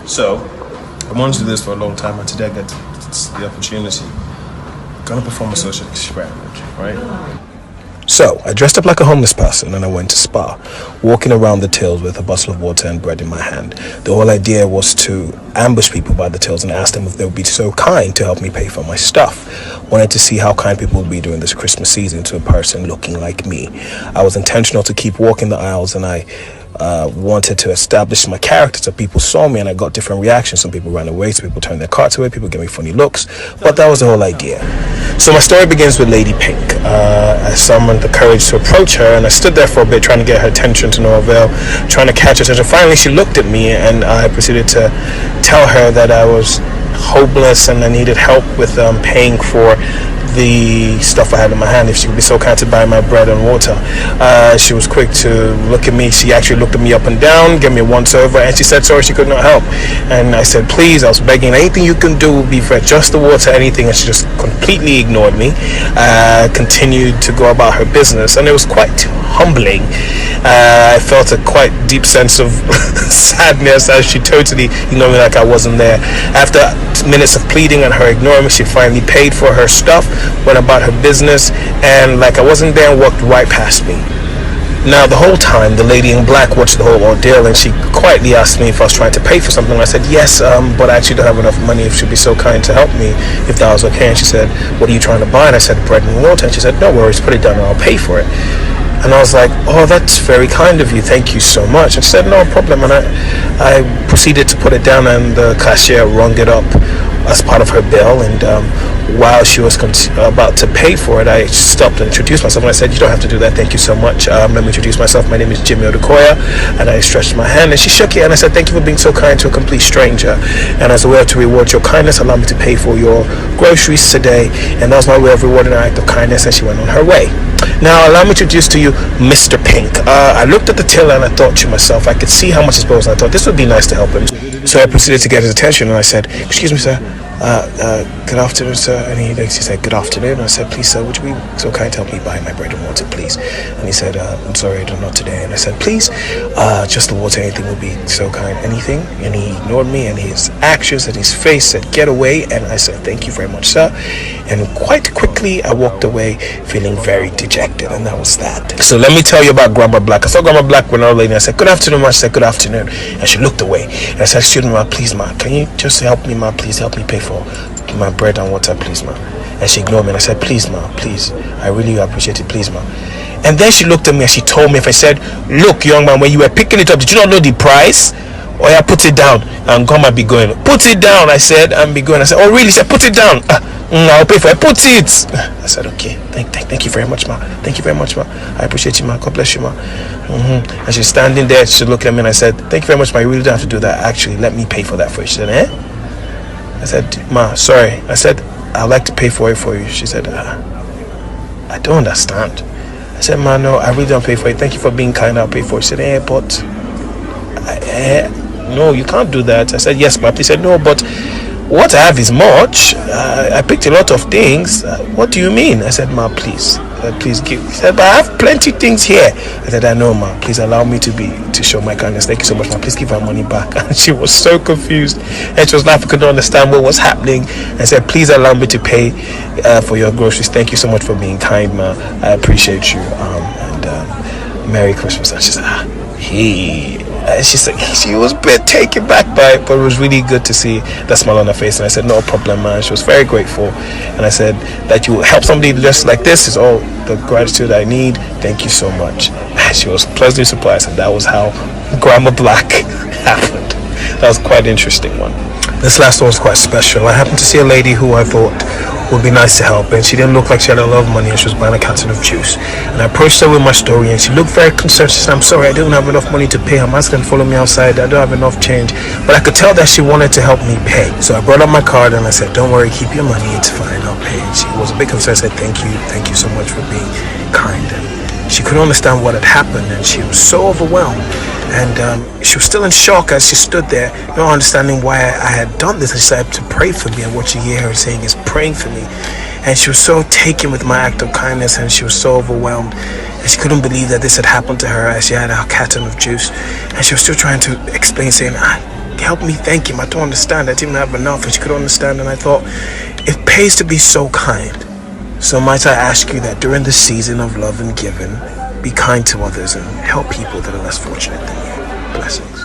So, I wanted to do this for a long time, and today I get the opportunity. I'm gonna perform a social experiment, right? So, I dressed up like a homeless person and I went to Spa, walking around the tills with a bottle of water and bread in my hand. The whole idea was to ambush people by the tills and ask them if they would be so kind to help me pay for my stuff. Wanted to see how kind people would be during this Christmas season to a person looking like me. I was intentional to keep walking the aisles, and I wanted to establish my character so people saw me, and I got different reactions. Some people ran away, some people turned their carts away, people gave me funny looks, but that was the whole idea. So my story begins with Lady Pink. I summoned the courage to approach her, and I stood there for a bit trying to get her attention to no avail, trying to catch her attention. Finally she looked at me, and I proceeded to tell her that I was hopeless and I needed help with paying for the stuff I had in my hand, if she would be so kind to buy my bread and water. She was quick to look at me. She actually looked at me up and down, gave me a once over, and she said sorry she could not help. And I said please, I was begging, anything you can do will be for just the water, anything. And she just completely ignored me, continued to go about her business, and it was quite humbling. I felt a quite deep sense of sadness as she totally ignored me like I wasn't there. After minutes of pleading and her ignoring me, she finally paid for her stuff, went about her business, and like I wasn't there, and walked right past me. Now the whole time the lady in black watched the whole ordeal, and she quietly asked me if I was trying to pay for something. I said yes, but I actually don't have enough money, if she'd be so kind to help me, if that was okay. And she said, what are you trying to buy? And I said bread and water. And she said, no worries, put it down and I'll pay for it. And I was like, oh, that's very kind of you, thank you so much. And she said, no problem. And I proceeded to put it down, and the cashier rung it up as part of her bill. And while she was about to pay for it, I stopped and introduced myself, and I said, you don't have to do that, thank you so much. Let me introduce myself. My name is Jimmy Odukoya. And I stretched my hand, and she shook it, and I said, thank you for being so kind to a complete stranger, and as a way to reward your kindness, allow me to pay for your groceries today. And that was my way of rewarding her act of kindness, and she went on her way. Now allow me to introduce to you Mr. Pink. I looked at the till and I thought to myself, I could see how much his bill was, and I thought this would be nice to help him. So I proceeded to get his attention, and I said, excuse me sir, good afternoon sir. And he said, good afternoon. And I said, please sir, would you be so kind to help me buy my bread and water, please? And he said, I'm sorry, not today. And I said, please, just the water, anything would be so kind, anything. And he ignored me, and his actions and his face said, get away. And I said, thank you very much sir. And quite quickly I walked away feeling very dejected, and that was that. So let me tell you about Grandma Black. I saw Grandma Black when I was lady, and I said, good afternoon ma. She said, good afternoon. And she looked away, and I said, excuse me ma, please ma, can you just help me ma, please help me pay for my bread and water, please ma. And she ignored me, and I said, please ma, please, I really appreciate it, please ma. And then she looked at me and she told me, if I said, look young man, when you were picking it up, did you not know the price? Oh yeah, put it down and come and be going. Put it down, I said, and be going. I said, oh really? She said, put it down. I'll pay for it. Put it. I said, okay, thank you very much ma, thank you very much ma, I appreciate you ma, God bless you ma. And she's standing there, she looked at me, and I said, thank you very much ma, you really don't have to do that, actually let me pay for that for you. She said, I said, ma, sorry. I said, I'd like to pay for it for you. She said, I don't understand. I said, ma, no, I really don't pay for it, thank you for being kind, I'll pay for it. She said, but no, you can't do that. I said, yes ma. She said, no, but what I have is much. I picked a lot of things. What do you mean? I said, ma, please give. She said, but I have plenty things here. I said, I know ma, please allow me to show my kindness, thank you so much ma, please give her money back. And she was so confused, and she was laughing, couldn't understand what was happening. I said, please allow me to pay for your groceries, thank you so much for being kind ma, I appreciate you, and Merry Christmas. And she said, she said she was a bit taken back by it, but it was really good to see that smile on her face. And I said, no problem man. She was very grateful, and I said, that you help somebody just like this is all the gratitude I need, thank you so much. And she was pleasantly surprised, and that was how Grandma Black happened. That was quite an interesting one. This last one was quite special. I happened to see a lady who I thought would be nice to help, and she didn't look like she had a lot of money, and she was buying a carton of juice. And I approached her with my story, and she looked very concerned. She said, I'm sorry, I don't have enough money to pay. I'm asking to follow me outside, I don't have enough change. But I could tell that she wanted to help me pay. So I brought up my card, and I said, don't worry, keep your money, it's fine, I'll pay. And she was a bit concerned. I said, thank you so much for being kind. And she couldn't understand what had happened, and she was so overwhelmed. And she was still in shock as she stood there, not understanding why I had done this. And she said to pray for me, and what you hear her saying is praying for me. And she was so taken with my act of kindness, and she was so overwhelmed, and she couldn't believe that this had happened to her, as she had a carton of juice. And she was still trying to explain, saying, help me thank him. I don't understand. I didn't have enough. And she could understand. And I thought, it pays to be so kind. So might I ask you that during the season of love and giving, be kind to others and help people that are less fortunate than you. Blessings.